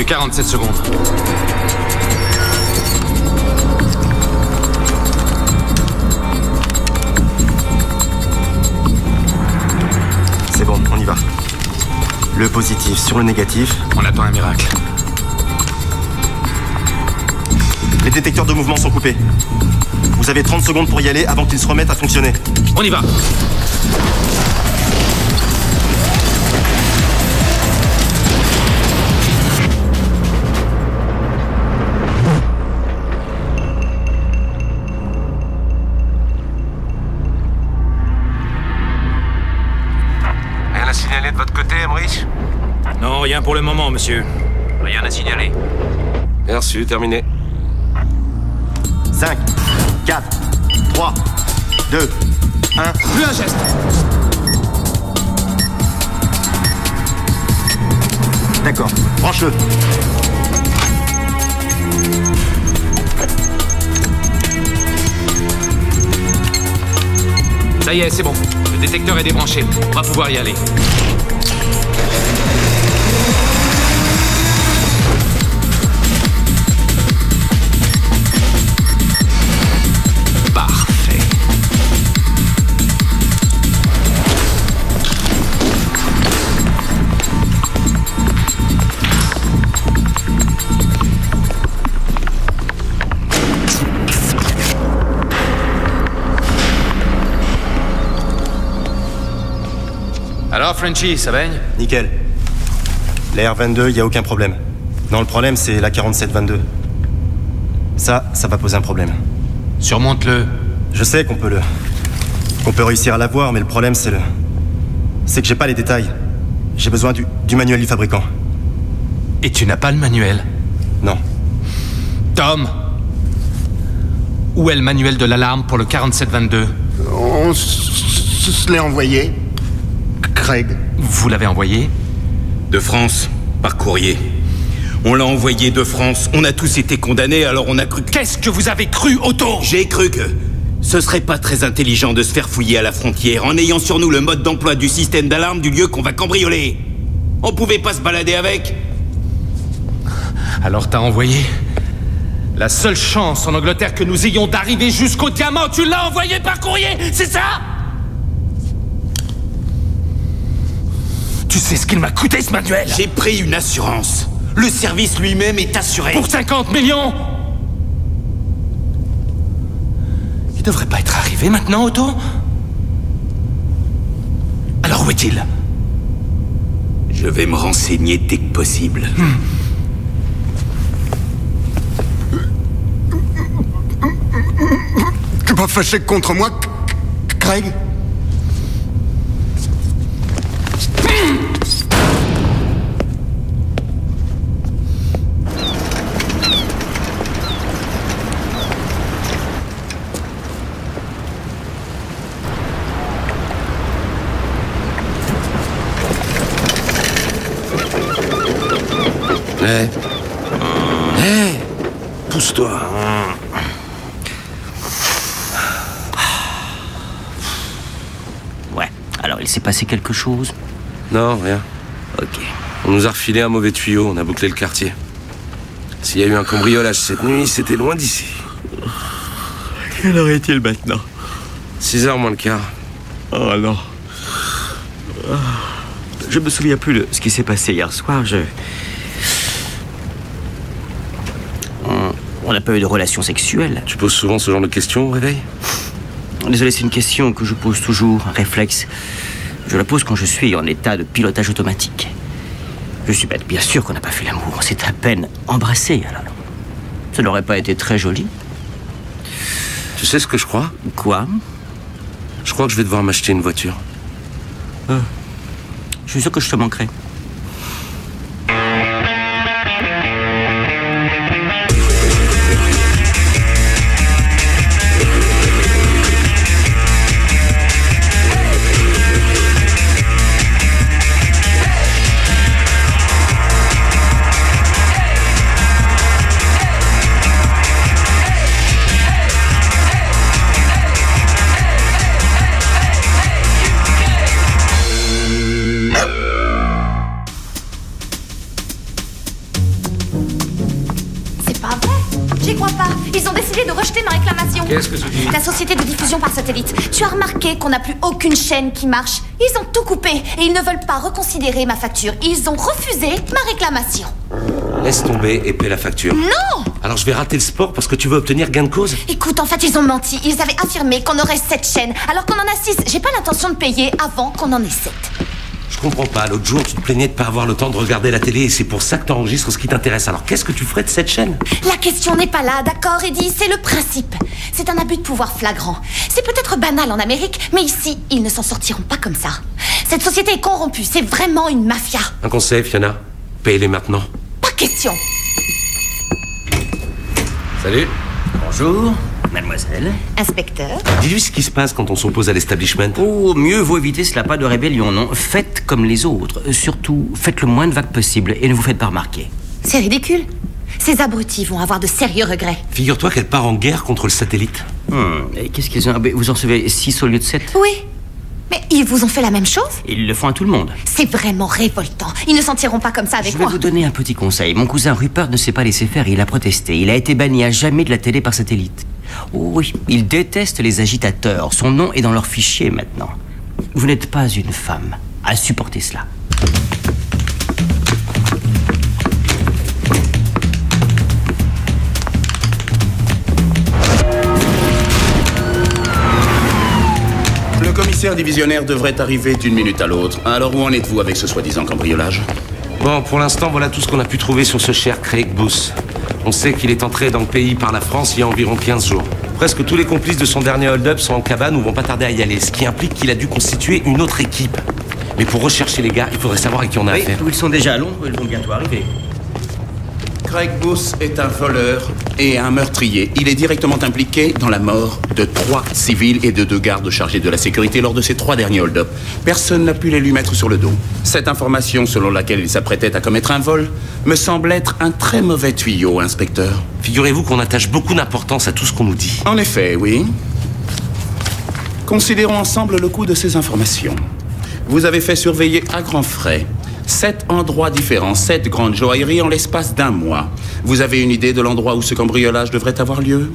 que 47 secondes. C'est bon, on y va. Le positif sur le négatif. On attend un miracle. Les détecteurs de mouvement sont coupés. Vous avez 30 secondes pour y aller avant qu'ils se remettent à fonctionner. On y va. Rien à signaler de votre côté, Emmerich? Non, rien pour le moment, monsieur. Rien à signaler. Bien reçu, terminé. 5, 4, 3, 2, 1. Plus un geste. D'accord, branche-le. Ça y est, c'est bon. Le détecteur est débranché. On va pouvoir y aller. Parfait. Alors, Frenchy, ça baigne? Nickel. La R22, il n'y a aucun problème. Non, le problème, c'est la 4722. Ça va poser un problème. Surmonte-le. Je sais qu'on peut réussir à l'avoir, mais le problème, c'est que j'ai pas les détails. J'ai besoin du manuel du fabricant. Et tu n'as pas le manuel? Non. Tom! Où est le manuel de l'alarme pour le 4722? On se l'est envoyé. Craig. Vous l'avez envoyé? De France, par courrier. On l'a envoyé de France. On a tous été condamnés, alors on a cru que... Qu'est-ce que vous avez cru, Otto? J'ai cru que ce serait pas très intelligent de se faire fouiller à la frontière en ayant sur nous le mode d'emploi du système d'alarme du lieu qu'on va cambrioler. On pouvait pas se balader avec. Alors t'as envoyé? La seule chance en Angleterre que nous ayons d'arriver jusqu'au diamant, tu l'as envoyé par courrier, c'est ça? Tu sais ce qu'il m'a coûté, ce manuel? J'ai pris une assurance. Le service lui-même est assuré. Pour 50 millions? Il devrait pas être arrivé maintenant, Otto? Alors où est-il? Je vais me renseigner dès que possible. Tu es pas fâché contre moi, Craig? Hé, pousse-toi. Ouais, alors il s'est passé quelque chose? Non, rien. Ok. On nous a refilé un mauvais tuyau, on a bouclé le quartier. S'il y a eu un cambriolage cette nuit, c'était loin d'ici. Quelle heure est-il maintenant? 6h moins le quart. Oh non. Je me souviens plus de ce qui s'est passé hier soir, On n'a pas eu de relation sexuelle. Tu poses souvent ce genre de questions au réveil? Désolé, c'est une question que je pose toujours, un réflexe. Je la pose quand je suis en état de pilotage automatique. Je suis bête, bien sûr qu'on n'a pas fait l'amour. On s'est à peine embrassé, alors. Ça n'aurait pas été très joli. Tu sais ce que je crois? Quoi? Je crois que je vais devoir m'acheter une voiture. Je suis sûr que je te manquerai. J'y crois pas. Ils ont décidé de rejeter ma réclamation. Qu'est-ce que tu dis? La société de diffusion par satellite. Tu as remarqué qu'on n'a plus aucune chaîne qui marche. Ils ont tout coupé et ils ne veulent pas reconsidérer ma facture. Ils ont refusé ma réclamation. Laisse tomber et paie la facture. Non! Alors je vais rater le sport parce que tu veux obtenir gain de cause? Écoute, en fait, ils ont menti. Ils avaient affirmé qu'on aurait 7 chaînes, alors qu'on en a 6. J'ai pas l'intention de payer avant qu'on en ait 7. Je comprends pas. L'autre jour, tu te plaignais de pas avoir le temps de regarder la télé et c'est pour ça que t'enregistres ce qui t'intéresse. Alors qu'est-ce que tu ferais de cette chaîne? La question n'est pas là, d'accord, Eddie? C'est le principe. C'est un abus de pouvoir flagrant. C'est peut-être banal en Amérique, mais ici, ils ne s'en sortiront pas comme ça. Cette société est corrompue. C'est vraiment une mafia. Un conseil, Fiona. Paye-les maintenant. Pas question. Salut. Bonjour, mademoiselle. Inspecteur? Dis-lui ce qui se passe quand on s'oppose à l'establishment. Oh, mieux vaut éviter cela, pas de rébellion, non. Faites comme les autres. Surtout, faites le moins de vagues possible et ne vous faites pas remarquer. C'est ridicule. Ces abrutis vont avoir de sérieux regrets. Figure-toi qu'elle part en guerre contre le satellite. Et qu'est-ce qu'ils ont... Vous en recevez 6 au lieu de 7? Oui. Mais ils vous ont fait la même chose? Ils le font à tout le monde. C'est vraiment révoltant. Ils ne s'en tireront pas comme ça avec Je vais moi. vous donner un petit conseil. Mon cousin Rupert ne s'est pas laissé faire et il a protesté. Il a été banni à jamais de la télé par satellite. Oh oui, il déteste les agitateurs. Son nom est dans leur fichier maintenant. Vous n'êtes pas une femme à supporter cela. Le commissaire divisionnaire devrait arriver d'une minute à l'autre. Alors où en êtes-vous avec ce soi-disant cambriolage? Bon, pour l'instant, voilà tout ce qu'on a pu trouver sur ce cher Craig Booth. On sait qu'il est entré dans le pays par la France il y a environ 15 jours. Presque tous les complices de son dernier hold-up sont en cabane ou vont pas tarder à y aller, ce qui implique qu'il a dû constituer une autre équipe. Mais pour rechercher les gars, il faudrait savoir à qui on a affaire. Ils sont déjà à Londres, ils vont bientôt arriver. Craig Booth est un voleur et un meurtrier. Il est directement impliqué dans la mort de 3 civils et de 2 gardes chargés de la sécurité lors de ces 3 derniers hold-up. Personne n'a pu les lui mettre sur le dos. Cette information selon laquelle il s'apprêtait à commettre un vol me semble être un très mauvais tuyau, inspecteur. Figurez-vous qu'on attache beaucoup d'importance à tout ce qu'on nous dit. En effet, oui. Considérons ensemble le coût de ces informations. Vous avez fait surveiller à grands frais 7 endroits différents, 7 grandes joailleries en l'espace d'1 mois. Vous avez une idée de l'endroit où ce cambriolage devrait avoir lieu?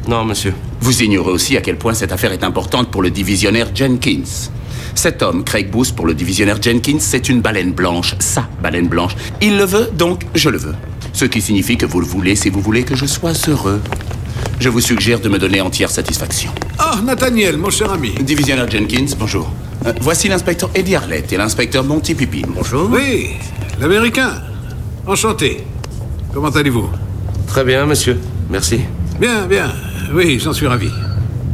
Non, monsieur. Vous ignorez aussi à quel point cette affaire est importante pour le divisionnaire Jenkins. Cet homme, Craig Booth, pour le divisionnaire Jenkins, c'est une baleine blanche, sa baleine blanche. Il le veut, donc je le veux. Ce qui signifie que vous le voulez si vous voulez que je sois heureux. Je vous suggère de me donner entière satisfaction. Ah, Nathaniel, mon cher ami. Divisionnaire Jenkins, bonjour. Voici l'inspecteur Eddie Arlett et l'inspecteur Monty Pippin. Bonjour. Oui, l'Américain. Enchanté. Comment allez-vous? Très bien, monsieur. Merci. Bien, bien. Oui, j'en suis ravi.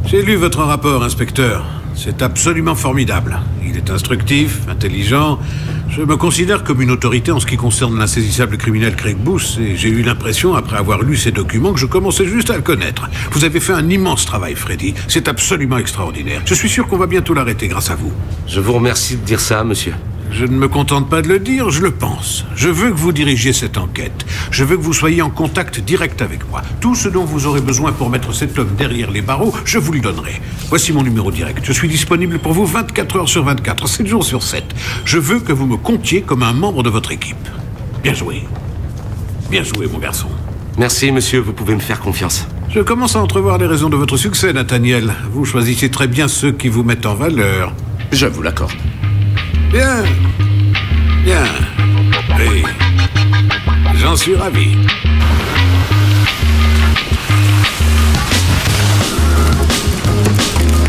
J'ai lu votre rapport, inspecteur. C'est absolument formidable. Il est instructif, intelligent. Je me considère comme une autorité en ce qui concerne l'insaisissable criminel Craig Booth et j'ai eu l'impression, après avoir lu ces documents, que je commençais juste à le connaître. Vous avez fait un immense travail, Freddy. C'est absolument extraordinaire. Je suis sûr qu'on va bientôt l'arrêter grâce à vous. Je vous remercie de dire ça, monsieur. Je ne me contente pas de le dire, je le pense. Je veux que vous dirigiez cette enquête. Je veux que vous soyez en contact direct avec moi. Tout ce dont vous aurez besoin pour mettre cet homme derrière les barreaux, je vous le donnerai. Voici mon numéro direct. Je suis disponible pour vous 24 heures sur 24, 7 jours sur 7. Je veux que vous me comptiez comme un membre de votre équipe. Bien joué. Bien joué, mon garçon. Merci, monsieur. Vous pouvez me faire confiance. Je commence à entrevoir les raisons de votre succès, Nathaniel. Vous choisissez très bien ceux qui vous mettent en valeur. Je vous l'accorde. Bien. Bien. Oui. J'en suis ravi.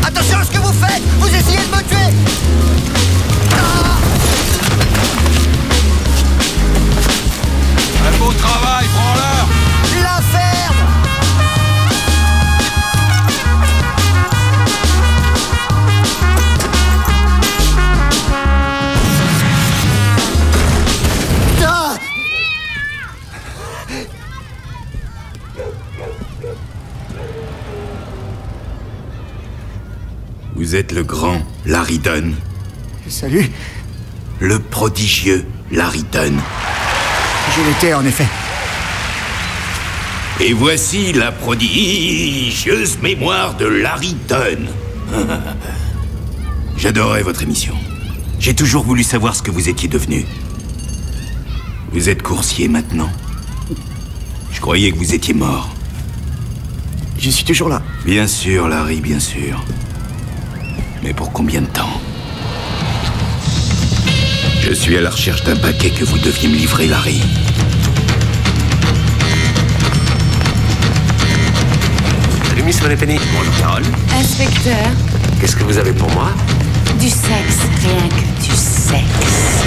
Attention à ce que vous faites! Vous essayez de me tuer! Un beau travail, branleur! La ferme! Vous êtes le grand Larry Dunn. Salut. Le prodigieux Larry Dunn. Je l'étais, en effet. Et voici la prodigieuse mémoire de Larry Dunn. J'adorais votre émission. J'ai toujours voulu savoir ce que vous étiez devenu. Vous êtes coursier maintenant. Je croyais que vous étiez mort. Je suis toujours là. Bien sûr, Larry, bien sûr. Mais pour combien de temps? Je suis à la recherche d'un paquet que vous deviez me livrer, Larry. Salut, Miss Moneypenny. Bonjour, Carole. Inspecteur, Qu'est-ce que vous avez pour moi? du sexe, rien que du sexe.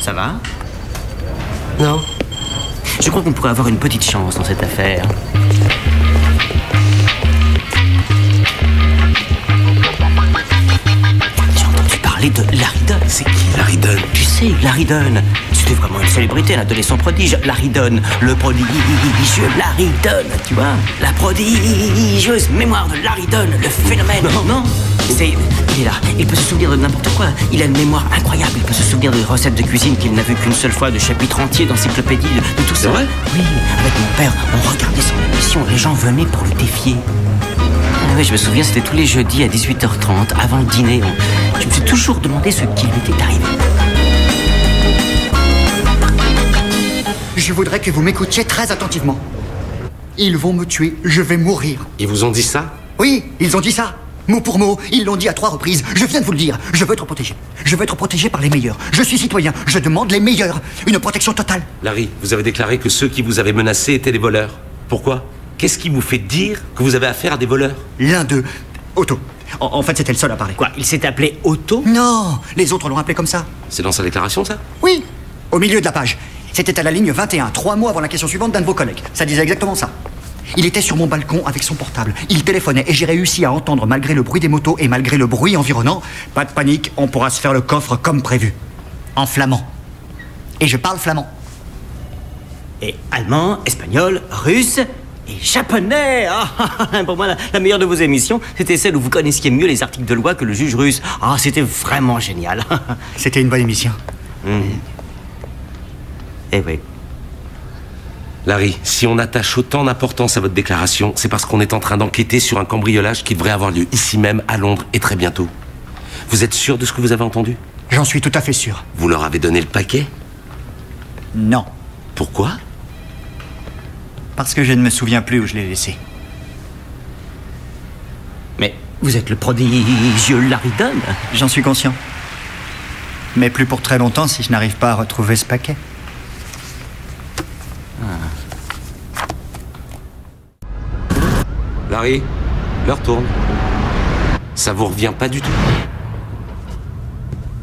Ça va? Non. Je crois qu'on pourrait avoir une petite chance dans cette affaire. J'ai entendu parler de Larry Dunn. C'est qui, Larry Dunn? Tu sais, Larry Dunn. C'était vraiment une célébrité, un adolescent prodige. Larry Dunn, le prodigieux Larry Dunn, tu vois? La prodigieuse mémoire de Larry Dunn, le phénomène. Non. Il est là, il peut se souvenir de n'importe quoi. Il a une mémoire incroyable, il peut se souvenir de recettes de cuisine qu'il n'a vu qu'une seule fois, de chapitres entiers d'encyclopédie, de tout ça. C'est vrai? Oui, avec mon père, on regardait son émission, les gens venaient pour le défier. Ah oui, je me souviens, c'était tous les jeudis à 18h30, avant le dîner. Je me suis toujours demandé ce qui lui était arrivé. Je voudrais que vous m'écoutiez très attentivement. Ils vont me tuer, je vais mourir. Ils vous ont dit ça? Oui, ils ont dit ça. Mot pour mot, ils l'ont dit à 3 reprises. Je viens de vous le dire. Je veux être protégé. Je veux être protégé par les meilleurs. Je suis citoyen. Je demande les meilleurs. Une protection totale. Larry, vous avez déclaré que ceux qui vous avaient menacé étaient des voleurs. Pourquoi? Qu'est-ce qui vous fait dire que vous avez affaire à des voleurs? L'un d'eux, Otto. En fait, c'était le seul à parler. Quoi, il s'est appelé Otto? Non, les autres l'ont appelé comme ça. C'est dans sa déclaration, ça? Oui, au milieu de la page. C'était à la ligne 21, 3 mots avant la question suivante d'un de vos collègues. Ça disait exactement ça. Il était sur mon balcon avec son portable. Il téléphonait et j'ai réussi à entendre malgré le bruit des motos et malgré le bruit environnant. Pas de panique, on pourra se faire le coffre comme prévu. En flamand. Et je parle flamand. Et allemand, espagnol, russe et japonais. Ah, pour moi, la meilleure de vos émissions, c'était celle où vous connaissiez mieux les articles de loi que le juge russe. Ah, c'était vraiment génial. C'était une bonne émission. Eh oui. Larry, si on attache autant d'importance à votre déclaration, c'est parce qu'on est en train d'enquêter sur un cambriolage qui devrait avoir lieu ici même, à Londres, et très bientôt. Vous êtes sûr de ce que vous avez entendu? J'en suis tout à fait sûr. Vous leur avez donné le paquet? Non. Pourquoi? Parce que je ne me souviens plus où je l'ai laissé. Mais vous êtes le prodigieux Larry Dunn. J'en suis conscient. Mais plus pour très longtemps si je n'arrive pas à retrouver ce paquet. Larry, l'heure tourne. Ça vous revient pas du tout.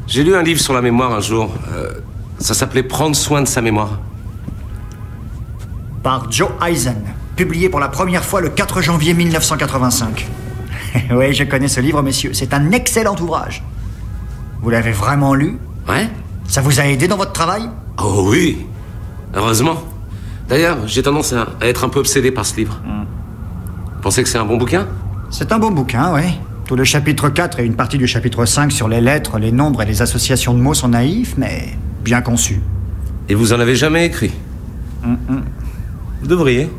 J'ai lu un livre sur la mémoire un jour. Ça s'appelait Prendre soin de sa mémoire. Par Joe Eisen, publié pour la première fois le 4 janvier 1985. Oui, je connais ce livre, messieurs. C'est un excellent ouvrage. Vous l'avez vraiment lu? Ouais? Ça vous a aidé dans votre travail? Oh oui, heureusement. D'ailleurs, j'ai tendance à être un peu obsédé par ce livre. Vous pensez que c'est un bon bouquin? C'est un bon bouquin, oui. Tout le chapitre 4 et une partie du chapitre 5 sur les lettres, les nombres et les associations de mots sont naïfs, mais bien conçus. Et vous en avez jamais écrit? Vous devriez.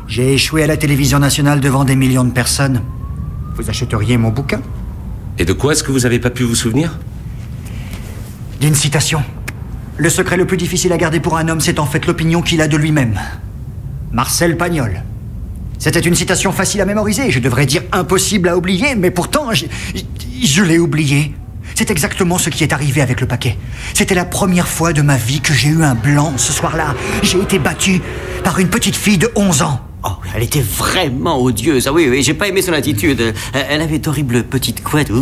J'ai échoué à la télévision nationale devant des millions de personnes. Vous achèteriez mon bouquin? Et de quoi est-ce que vous avez pas pu vous souvenir? D'une citation. Le secret le plus difficile à garder pour un homme, c'est en fait l'opinion qu'il a de lui-même. Marcel Pagnol. C'était une citation facile à mémoriser, je devrais dire impossible à oublier, mais pourtant, je l'ai oublié. C'est exactement ce qui est arrivé avec le paquet. C'était la première fois de ma vie que j'ai eu un blanc ce soir-là. J'ai été battu par une petite fille de 11 ans. Oh, elle était vraiment odieuse. Ah oui, j'ai pas aimé son attitude. Elle avait d'horribles petites couettes.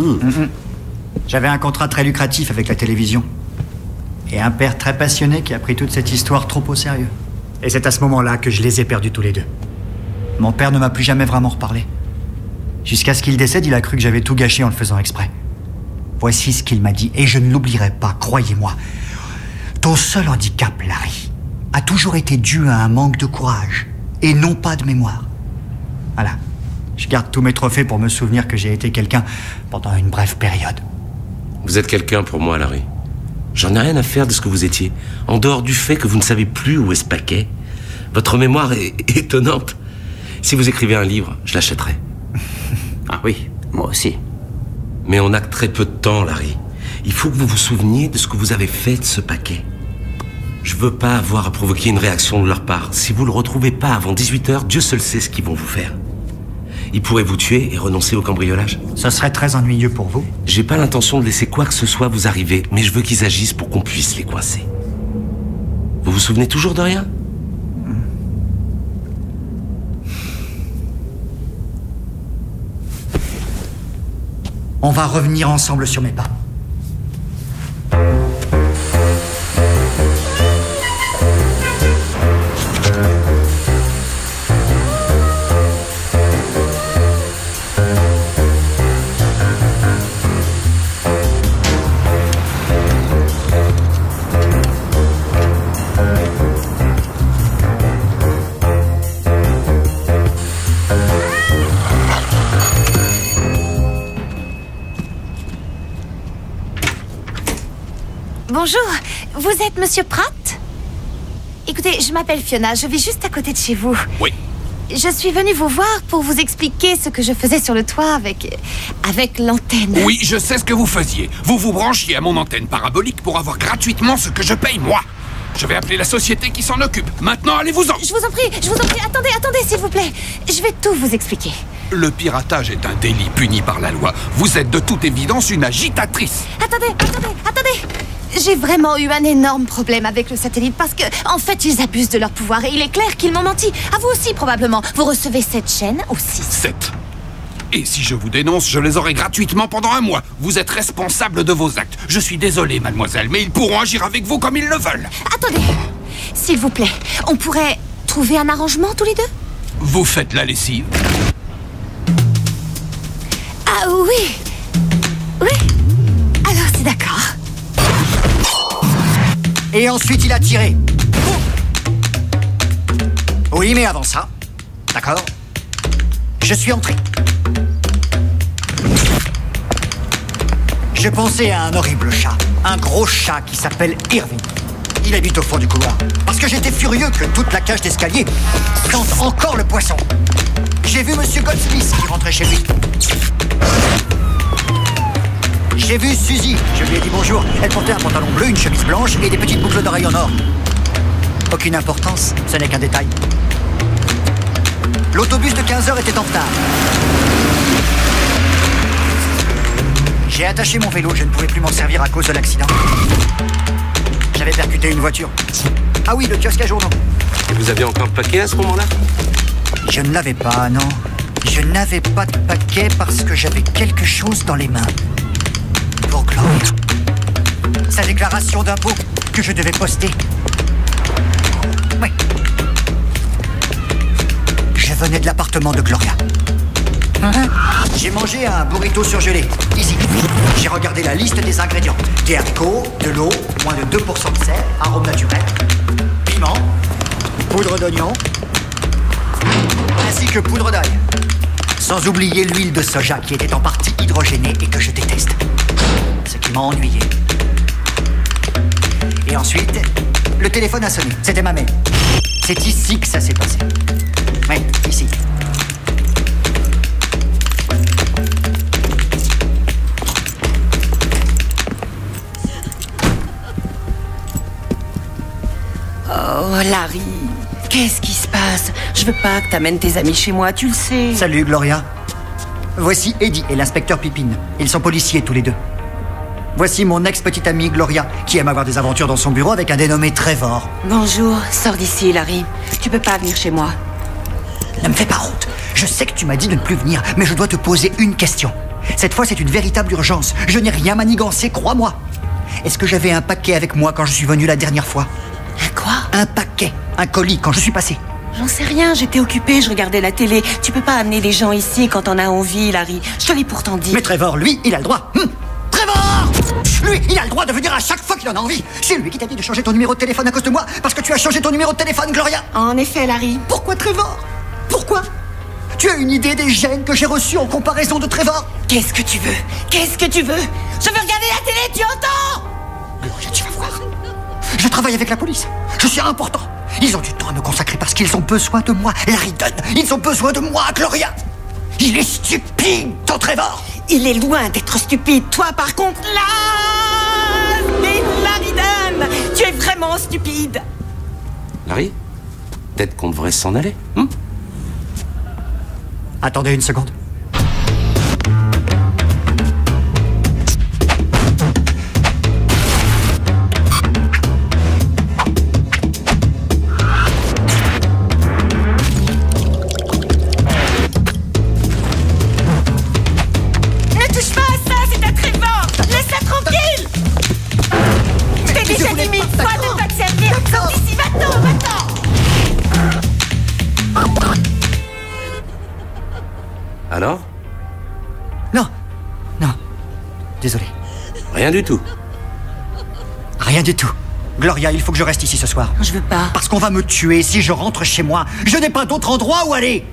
J'avais un contrat très lucratif avec la télévision. Et un père très passionné qui a pris toute cette histoire trop au sérieux. Et c'est à ce moment-là que je les ai perdus tous les deux. Mon père ne m'a plus jamais vraiment reparlé. Jusqu'à ce qu'il décède, il a cru que j'avais tout gâché en le faisant exprès. Voici ce qu'il m'a dit, et je ne l'oublierai pas, croyez-moi. Ton seul handicap, Larry, a toujours été dû à un manque de courage, et non pas de mémoire. Voilà. Je garde tous mes trophées pour me souvenir que j'ai été quelqu'un pendant une brève période. Vous êtes quelqu'un pour moi, Larry. J'en ai rien à faire de ce que vous étiez. En dehors du fait que vous ne savez plus où est ce paquet, votre mémoire est étonnante. Si vous écrivez un livre, je l'achèterai. Ah oui, moi aussi. Mais on n'a que très peu de temps, Larry. Il faut que vous vous souveniez de ce que vous avez fait de ce paquet. Je veux pas avoir à provoquer une réaction de leur part. Si vous le retrouvez pas avant 18h, Dieu seul sait ce qu'ils vont vous faire. Ils pourraient vous tuer et renoncer au cambriolage. Ce serait très ennuyeux pour vous. J'ai pas l'intention de laisser quoi que ce soit vous arriver, mais je veux qu'ils agissent pour qu'on puisse les coincer. Vous vous souvenez toujours de rien? On va revenir ensemble sur mes pas. Bonjour, vous êtes Monsieur Pratt? Écoutez, je m'appelle Fiona, je vis juste à côté de chez vous. Oui. Je suis venue vous voir pour vous expliquer ce que je faisais sur le toit avec l'antenne. Oui, je sais ce que vous faisiez. Vous vous branchiez à mon antenne parabolique pour avoir gratuitement ce que je paye, moi. Je vais appeler la société qui s'en occupe. Maintenant, allez-vous-en. Je vous en prie, attendez, s'il vous plaît. Je vais tout vous expliquer. Le piratage est un délit puni par la loi. Vous êtes de toute évidence une agitatrice. Attendez. J'ai vraiment eu un énorme problème avec le satellite parce que, en fait, ils abusent de leur pouvoir et il est clair qu'ils m'ont menti. À vous aussi, probablement. Vous recevez 7 chaînes aussi. 7. Et si je vous dénonce, je les aurai gratuitement pendant 1 mois. Vous êtes responsable de vos actes. Je suis désolé, mademoiselle, mais ils pourront agir avec vous comme ils le veulent. Attendez. S'il vous plaît, on pourrait trouver un arrangement tous les deux? Vous faites la lessive? Ah oui. Oui. Alors, c'est d'accord. Et ensuite, il a tiré. Oui, mais avant ça, d'accord, je suis entré. Je pensais à un horrible chat, un gros chat qui s'appelle Irving. Il habite au fond du couloir. Parce que j'étais furieux que toute la cage d'escalier sente encore le poisson. J'ai vu Monsieur Goldsmith qui rentrait chez lui. J'ai vu Suzy, je lui ai dit bonjour. Elle portait un pantalon bleu, une chemise blanche et des petites boucles d'oreilles en or. Aucune importance, ce n'est qu'un détail. L'autobus de 15h était en retard. J'ai attaché mon vélo, je ne pouvais plus m'en servir à cause de l'accident. J'avais percuté une voiture. Ah oui, le kiosque à journaux. Et vous aviez encore le paquet à ce moment-là? Je ne l'avais pas, non. Je n'avais pas de paquet parce que j'avais quelque chose dans les mains. Pour Gloria. Sa déclaration d'impôt que je devais poster. Oui. Je venais de l'appartement de Gloria. J'ai mangé un burrito surgelé. Easy. J'ai regardé la liste des ingrédients. Des haricots, de l'eau, moins de 2% de sel, arôme naturel, piment, poudre d'oignon, ainsi que poudre d'ail. Sans oublier l'huile de soja qui était en partie hydrogénée et que je déteste. Ce qui m'a ennuyé. Et ensuite, le téléphone a sonné. C'était ma mère. C'est ici que ça s'est passé. Oui, ici. Oh, Larry, qu'est-ce qui se passe? Je veux pas que t'amènes tes amis chez moi, tu le sais. Salut, Gloria. Voici Eddie et l'inspecteur Pippin. Ils sont policiers tous les deux. Voici mon ex-petite amie Gloria, qui aime avoir des aventures dans son bureau avec un dénommé Trevor. Bonjour, sors d'ici, Larry. Tu peux pas venir chez moi. Ne me fais pas honte. Je sais que tu m'as dit de ne plus venir, mais je dois te poser une question. Cette fois, c'est une véritable urgence. Je n'ai rien manigancé, crois-moi. Est-ce que j'avais un paquet avec moi quand je suis venu la dernière fois? Un quoi? Un paquet, un colis quand je suis passé. J'en sais rien, j'étais occupée, je regardais la télé. Tu peux pas amener des gens ici quand on a envie, Larry. Je te l'ai pourtant dit. Mais Trevor, lui, il a le droit. Trevor! Lui, il a le droit de venir à chaque fois qu'il en a envie. C'est lui qui t'a dit de changer ton numéro de téléphone à cause de moi, parce que tu as changé ton numéro de téléphone, Gloria. En effet, Larry. Pourquoi Trevor? Pourquoi? Tu as une idée des gènes que j'ai reçus en comparaison de Trevor? Qu'est-ce que tu veux? Qu'est-ce que tu veux? Je veux regarder la télé, tu entends? Gloria, tu vas voir. Je travaille avec la police. Je suis important. Ils ont du temps à me consacrer parce qu'ils ont besoin de moi. Larry Dunn, ils ont besoin de moi, Gloria. Il est stupide, ton Trevor. Il est loin d'être stupide. Toi, par contre, là, c'est Larry Dunn. même. Tu es vraiment stupide. Larry, peut-être qu'on devrait s'en aller, hein? Attendez une seconde. Ne touche pas à ça, c'est un Trevor. Laisse-la tranquille. Je t'ai déjà dit 1000 fois de ne pas te servir. Sors d'ici, va-t'en, va-t'en. Alors? Non. Non. Désolé. Rien du tout. Rien du tout. Gloria, il faut que je reste ici ce soir. Je veux pas. Parce qu'on va me tuer si je rentre chez moi. Je n'ai pas d'autre endroit où aller.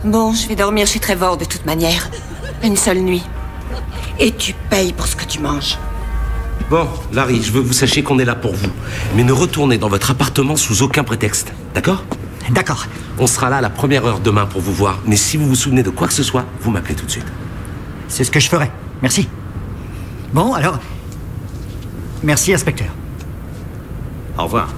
Bon, je vais dormir chez Trevor de toute manière. Une seule nuit. Et tu payes pour ce que tu manges. Bon, Larry, je veux que vous sachiez qu'on est là pour vous. Mais ne retournez dans votre appartement sous aucun prétexte. D'accord? D'accord. On sera là à la première heure demain pour vous voir. Mais si vous vous souvenez de quoi que ce soit, vous m'appelez tout de suite. C'est ce que je ferai. Merci. Bon, alors... Merci, inspecteur. Au revoir.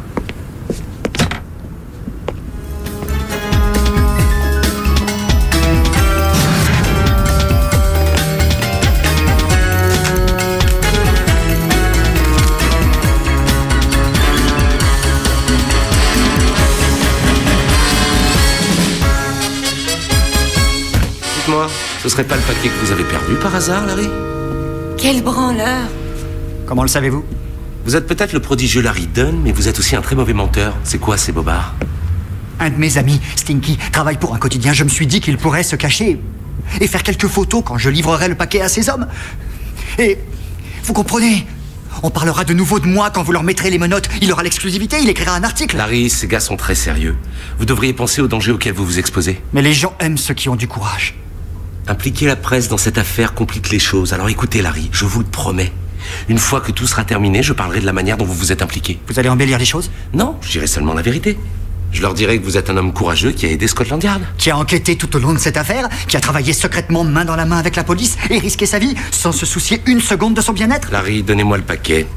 Dites-moi, ce serait pas le paquet que vous avez perdu par hasard, Larry? Quel branleur. Comment le savez-vous? Vous êtes peut-être le prodigieux Larry Dunn, mais vous êtes aussi un très mauvais menteur. C'est quoi ces bobards? Un de mes amis, Stinky, travaille pour un quotidien. Je me suis dit qu'il pourrait se cacher et faire quelques photos quand je livrerai le paquet à ces hommes. Et vous comprenez? On parlera de nouveau de moi quand vous leur mettrez les menottes. Il aura l'exclusivité, il écrira un article. Larry, ces gars sont très sérieux. Vous devriez penser aux dangers auxquels vous vous exposez. Mais les gens aiment ceux qui ont du courage. Impliquer la presse dans cette affaire complique les choses. Alors écoutez, Larry, je vous le promets. Une fois que tout sera terminé, je parlerai de la manière dont vous vous êtes impliqué. Vous allez embellir les choses? Non, je dirai seulement la vérité. Je leur dirai que vous êtes un homme courageux qui a aidé Scotland Yard. Qui a enquêté tout au long de cette affaire, qui a travaillé secrètement main dans la main avec la police et risqué sa vie sans se soucier une seconde de son bien-être. Larry, donnez-moi le paquet.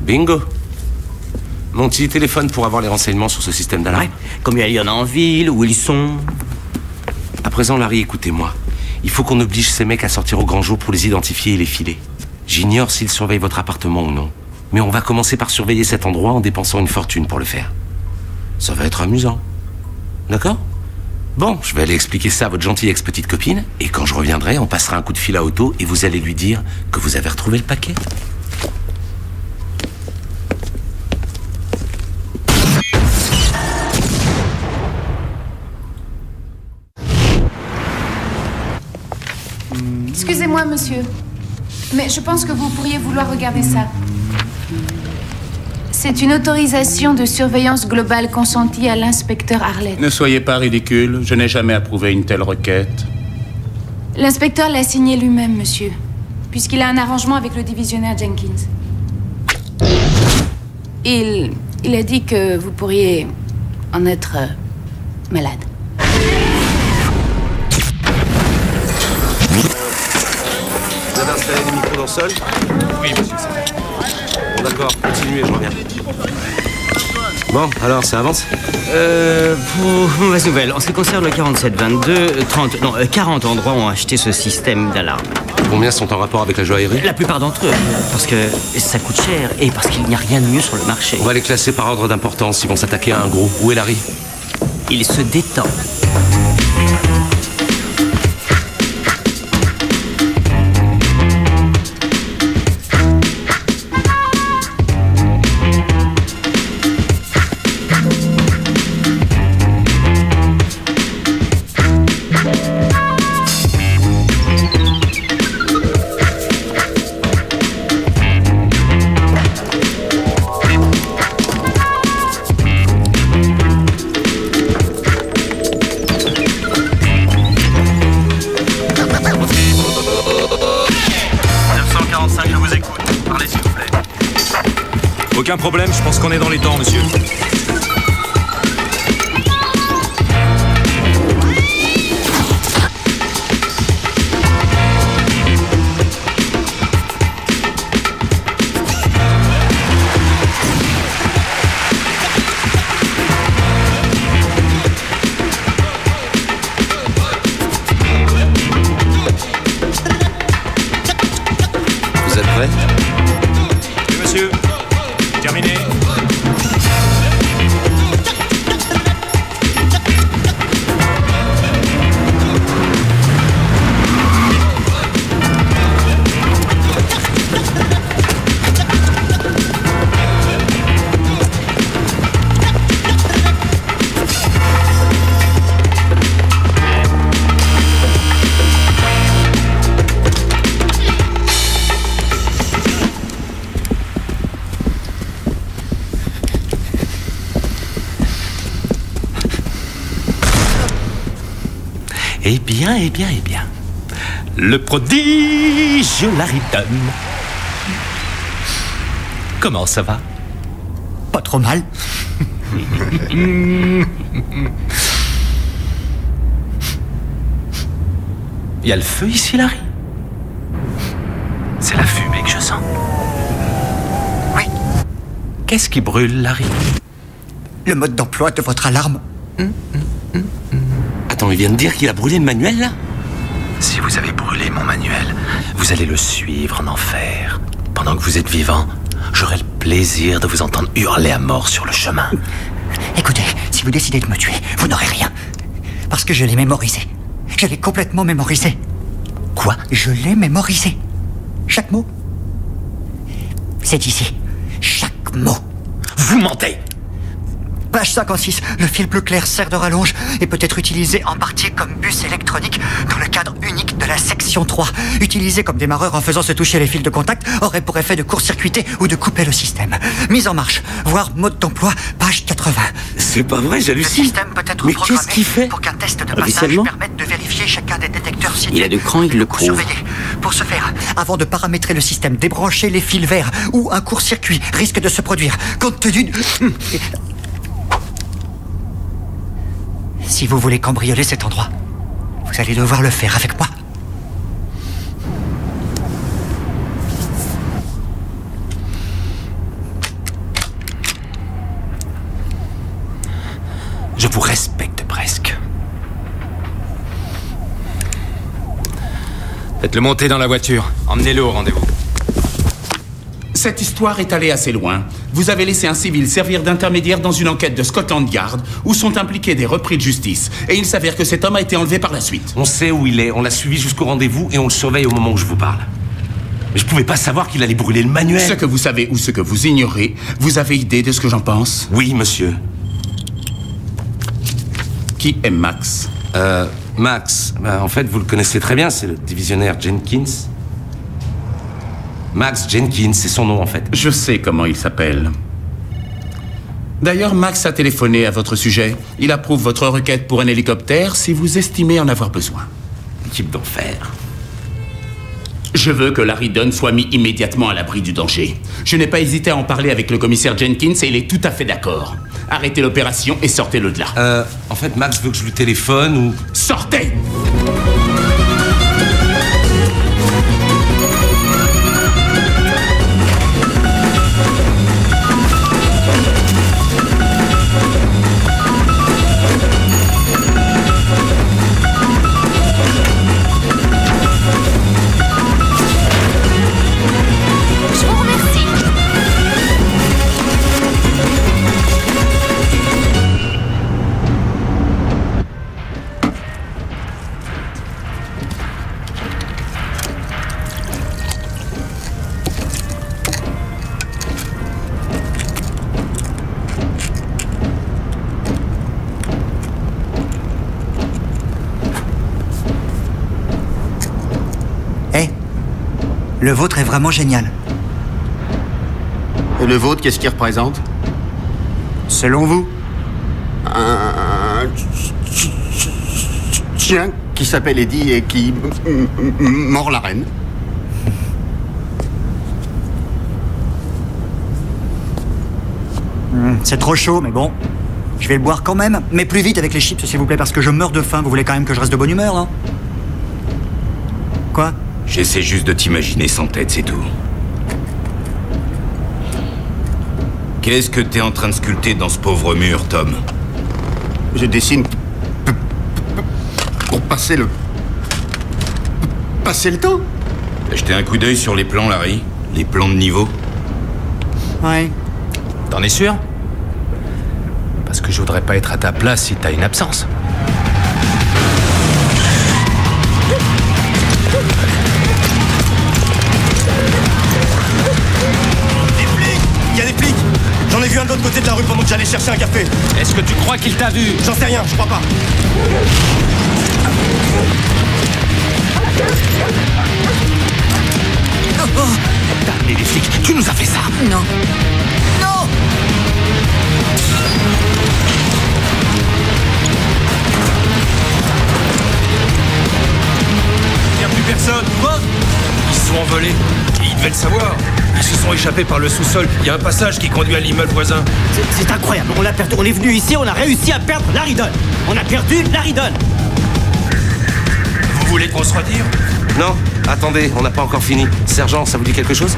Bingo. Monty, téléphone pour avoir les renseignements sur ce système d'alarme. Ouais. Combien il y en a en ville, où ils sont? À présent, Larry, écoutez-moi. Il faut qu'on oblige ces mecs à sortir au grand jour pour les identifier et les filer. J'ignore s'ils surveillent votre appartement ou non. Mais on va commencer par surveiller cet endroit en dépensant une fortune pour le faire. Ça va être amusant. D'accord? Bon, je vais aller expliquer ça à votre gentille ex-petite copine. Et quand je reviendrai, on passera un coup de fil à Otto et vous allez lui dire que vous avez retrouvé le paquet. Excusez-moi, monsieur, mais je pense que vous pourriez vouloir regarder ça. C'est une autorisation de surveillance globale consentie à l'inspecteur Arlett. Ne soyez pas ridicule, je n'ai jamais approuvé une telle requête. L'inspecteur l'a signé lui-même, monsieur, puisqu'il a un arrangement avec le divisionnaire Jenkins. Il a dit que vous pourriez en être malade. Vous avez installé les micros dans le sol? Oui, monsieur. Bon, d'accord, continuez, je reviens. Bon, alors, ça avance? Mauvaise nouvelle. En ce qui concerne le 40 endroits ont acheté ce système d'alarme. Combien sont en rapport avec la joaillerie? La plupart d'entre eux. Parce que ça coûte cher et parce qu'il n'y a rien de mieux sur le marché. On va les classer par ordre d'importance. Ils vont s'attaquer à un gros. Où est Larry? Il se détend. Aucun problème, je pense qu'on est dans les temps, monsieur. Eh bien, eh bien, eh bien. Le prodige Larry Dunn. Comment ça va? Pas trop mal. Il y a le feu ici, Larry? C'est la fumée que je sens. Oui. Qu'est-ce qui brûle, Larry? Le mode d'emploi de votre alarme. Attends, il vient de dire qu'il a brûlé le manuel, là? Si vous avez brûlé mon manuel, vous allez le suivre en enfer. Pendant que vous êtes vivant, j'aurai le plaisir de vous entendre hurler à mort sur le chemin. Écoutez, si vous décidez de me tuer, vous n'aurez rien. Parce que je l'ai mémorisé. Je l'ai complètement mémorisé. Quoi? Je l'ai mémorisé. Chaque mot. C'est ici. Chaque mot. Vous mentez! Page 56, le fil bleu clair sert de rallonge et peut être utilisé en partie comme bus électronique dans le cadre unique de la section 3. Utilisé comme démarreur en faisant se toucher les fils de contact aurait pour effet de court-circuiter ou de couper le système. Mise en marche, voire mode d'emploi, page 80. C'est pas vrai, j'hallucine. Le système peut être Mais programmé qu'est-ce qu'il fait? pour qu'un test de passage permette de vérifier chacun des détecteurs situés. Il a du cran, il le Pour prouve. surveiller. Pour ce faire, avant de paramétrer le système, débrancher les fils verts ou un court-circuit risque de se produire compte tenu de... Si vous voulez cambrioler cet endroit, vous allez devoir le faire avec moi. Je vous respecte presque. Faites-le monter dans la voiture. Emmenez-le au rendez-vous. Cette histoire est allée assez loin. Vous avez laissé un civil servir d'intermédiaire dans une enquête de Scotland Yard où sont impliqués des repris de justice. Et il s'avère que cet homme a été enlevé par la suite. On sait où il est, on l'a suivi jusqu'au rendez-vous et on le surveille au moment où je vous parle. Mais je pouvais pas savoir qu'il allait brûler le manuel. Ce que vous savez ou ce que vous ignorez, vous avez idée de ce que j'en pense? Oui, monsieur. Qui est Max? Max, en fait, vous le connaissez très bien, c'est le divisionnaire Jenkins. Max Jenkins, c'est son nom, en fait. Je sais comment il s'appelle. D'ailleurs, Max a téléphoné à votre sujet. Il approuve votre requête pour un hélicoptère si vous estimez en avoir besoin. Type d'enfer. Je veux que Larry Dunn soit mis immédiatement à l'abri du danger. Je n'ai pas hésité à en parler avec le commissaire Jenkins et il est tout à fait d'accord. Arrêtez l'opération et sortez-le de là. En fait, Max veut que je lui téléphone ou... Sortez! Le vôtre est vraiment génial. Et le vôtre, qu'est-ce qu'il représente? Selon vous? Un chien qui s'appelle Eddie et qui mord la reine. C'est trop chaud, mais bon. Je vais le boire quand même. Mais plus vite avec les chips, s'il vous plaît, parce que je meurs de faim. Vous voulez quand même que je reste de bonne humeur, non? Quoi? J'essaie juste de t'imaginer sans tête, c'est tout. Qu'est-ce que t'es en train de sculpter dans ce pauvre mur, Tom? Je dessine pour passer le temps. T'as jeté un coup d'œil sur les plans, Larry? Les plans de niveau? Ouais. T'en es sûr? Parce que je voudrais pas être à ta place si t'as une absence. Il y a des flics! J'en ai vu un de l'autre côté de la rue pendant que j'allais chercher un café. Est-ce que tu crois qu'il t'a vu? J'en sais rien, je crois pas. Damnez les flics, tu nous as fait ça! Non. Non! envolé. Ils devaient le savoir. Ils se sont échappés par le sous-sol. Il y a un passage qui conduit à l'immeuble voisin. C'est incroyable. On l'a perdu. On est venu ici, on a réussi à perdre Laridon. On a perdu Laridon. Vous voulez qu'on se retire? Non, attendez, on n'a pas encore fini. Sergent, ça vous dit quelque chose?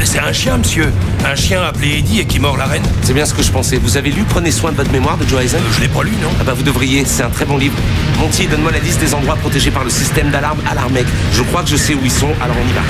C'est un chien, monsieur. Un chien appelé Eddie et qui mord la reine. C'est bien ce que je pensais. Vous avez lu Prenez soin de votre mémoire de Joe Eisen? Je l'ai pas lu, non? Ah bah vous devriez, c'est un très bon livre. Monty, donne-moi la liste des endroits protégés par le système d'alarme Alarmec. Je crois que je sais où ils sont, alors on y va.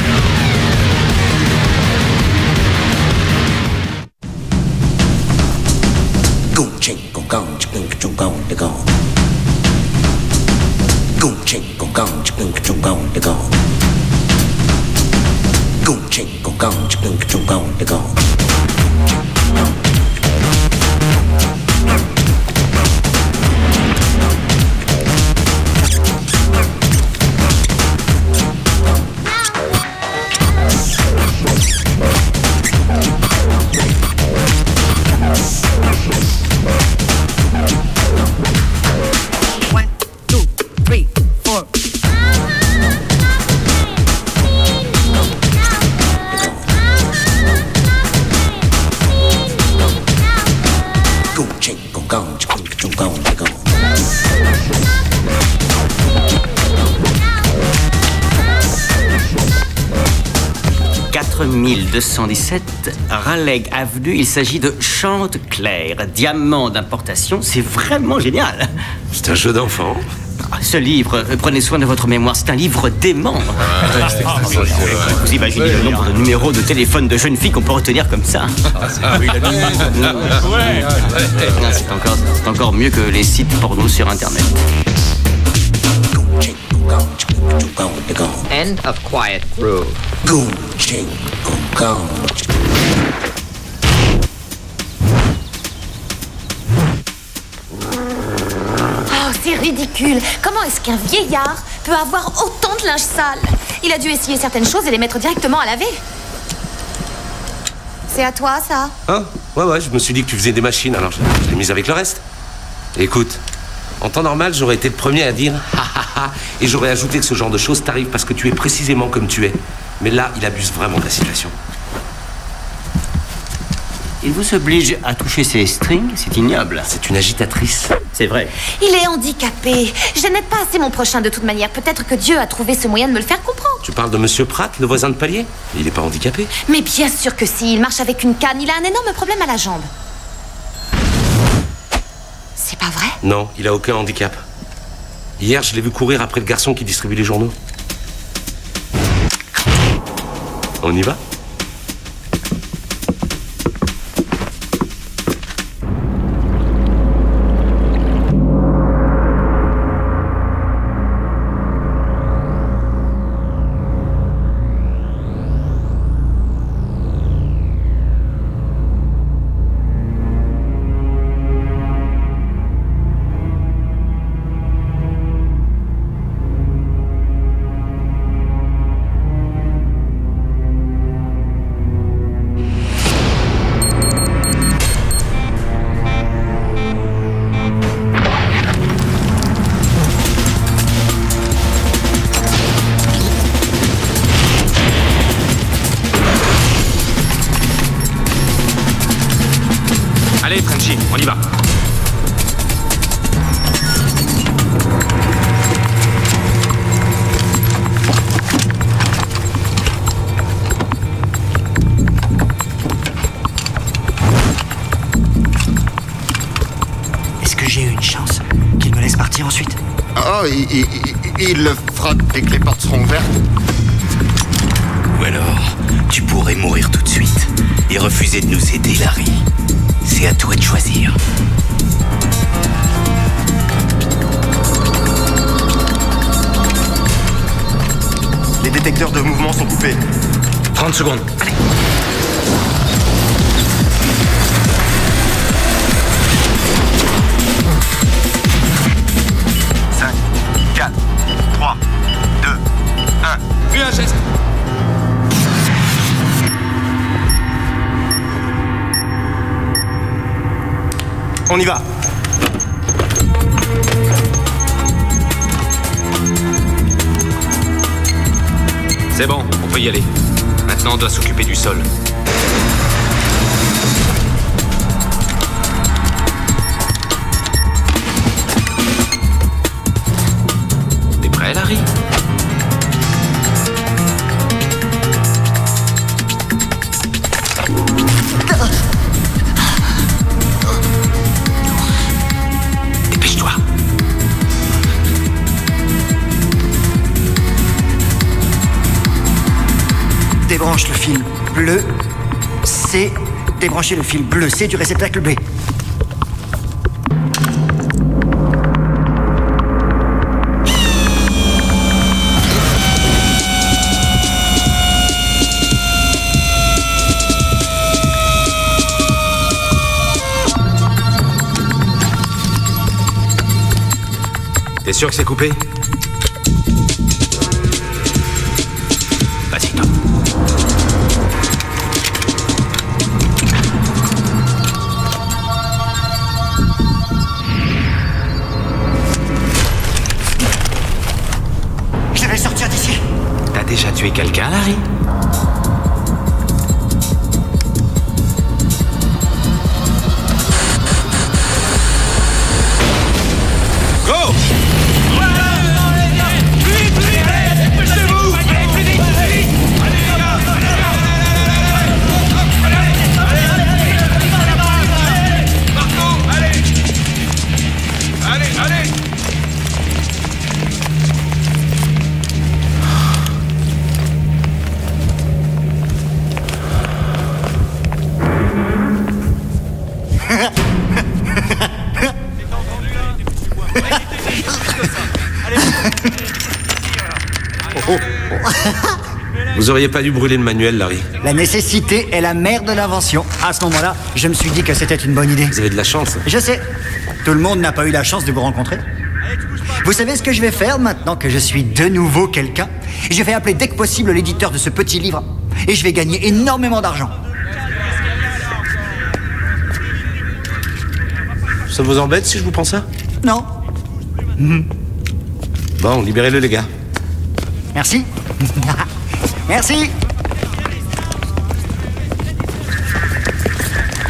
Raleigh Avenue, il s'agit de Chanteclair, diamant d'importation, c'est vraiment génial. C'est un jeu d'enfant. Ce livre, prenez soin de votre mémoire, c'est un livre dément. Vous imaginez le nombre de numéros de téléphone de jeunes filles qu'on peut retenir comme ça? C'est encore mieux que les sites porno sur Internet. End of Quiet Grove. Oh, c'est ridicule. Comment est-ce qu'un vieillard peut avoir autant de linge sale? Il a dû essayer certaines choses et les mettre directement à laver. C'est à toi, ça? Hein? Ouais, je me suis dit que tu faisais des machines, alors je l'ai mise avec le reste. Écoute, en temps normal, j'aurais été le premier à dire ha ha ha, et j'aurais ajouté que ce genre de choses t'arrive parce que tu es précisément comme tu es. Mais là, il abuse vraiment de la situation. Il vous oblige à toucher ses strings, c'est ignoble. C'est une agitatrice. C'est vrai. Il est handicapé. Je n'aide pas assez mon prochain de toute manière. Peut-être que Dieu a trouvé ce moyen de me le faire comprendre. Tu parles de Monsieur Pratt, le voisin de palier? Il n'est pas handicapé. Mais bien sûr que si, il marche avec une canne. Il a un énorme problème à la jambe. C'est pas vrai? Non, il a aucun handicap. Hier, je l'ai vu courir après le garçon qui distribue les journaux. On y va? Allez, Frenchy, on y va. Est-ce que j'ai une chance qu'il me laisse partir ensuite? Oh, il le fera dès que les portes seront ouvertes. Ou alors, tu pourrais mourir tout de suite et refuser de nous aider, Larry. C'est à toi de choisir. Les détecteurs de mouvement sont coupés. 30 secondes. Allez. Cinq, 4, 3, 2, 1. Puis un geste. On y va. C'est bon, on peut y aller. Maintenant, on doit s'occuper du sol. T'es prêt, Larry? Dépêche-toi. Débranche le fil bleu C. Débranchez le fil bleu C du réceptacle B. T'es sûr que c'est coupé? Vas-y, Tom. Je vais sortir d'ici. T'as déjà tué quelqu'un, Larry? Go! Vous auriez pas dû brûler le manuel, Larry. La nécessité est la mère de l'invention. À ce moment-là, je me suis dit que c'était une bonne idée. Vous avez de la chance. Je sais. Tout le monde n'a pas eu la chance de vous rencontrer. Vous savez ce que je vais faire maintenant que je suis de nouveau quelqu'un? Je vais appeler dès que possible l'éditeur de ce petit livre. Et je vais gagner énormément d'argent. Ça vous embête si je vous prends ça? Non. Bon, libérez-le, les gars. Merci. Merci.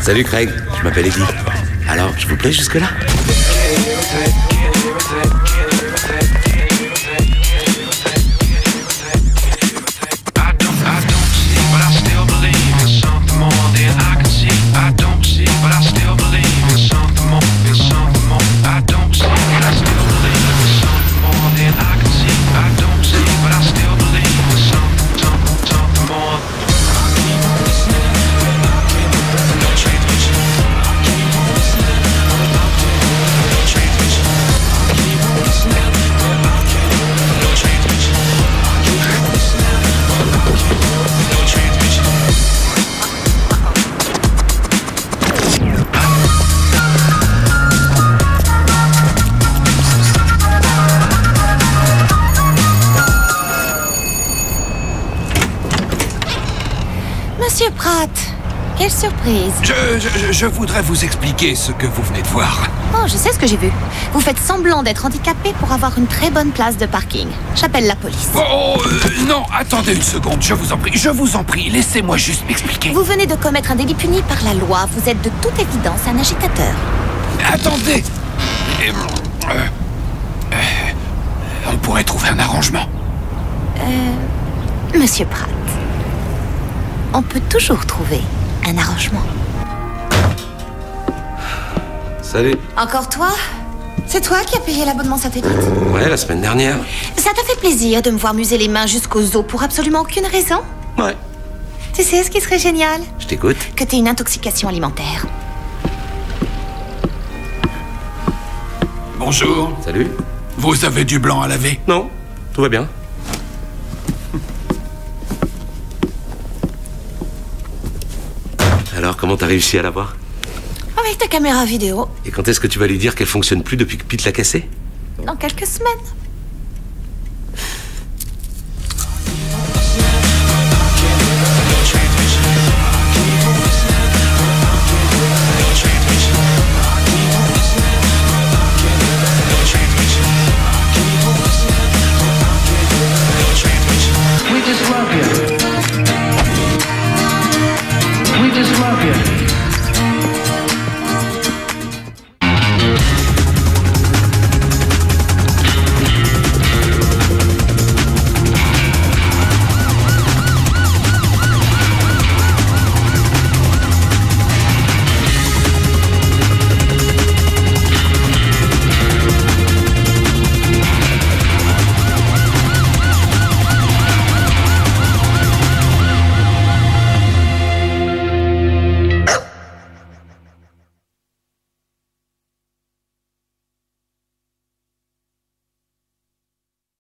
Salut, Craig. Je m'appelle Eddie. Alors, je vous plais jusque-là? Monsieur Pratt, quelle surprise. Je voudrais vous expliquer ce que vous venez de voir. Oh, je sais ce que j'ai vu. Vous faites semblant d'être handicapé pour avoir une très bonne place de parking. J'appelle la police. Non, attendez une seconde, je vous en prie, laissez-moi juste m'expliquer. Vous venez de commettre un délit puni par la loi. Vous êtes de toute évidence un agitateur. Attendez. On pourrait trouver un arrangement. Monsieur Pratt, on peut toujours trouver un arrangement. Salut. Encore toi? C'est toi qui as payé l'abonnement satellite? Ouais, la semaine dernière. Ça t'a fait plaisir de me voir muser les mains jusqu'aux os pour absolument aucune raison? Ouais. Tu sais ce qui serait génial? Je t'écoute. Que t'aies une intoxication alimentaire. Bonjour. Salut. Vous avez du blanc à laver? Non, tout va bien. Alors, comment t'as réussi à la voir? Avec ta caméra vidéo. Et quand est-ce que tu vas lui dire qu'elle fonctionne plus depuis que Pete l'a cassée? Dans quelques semaines.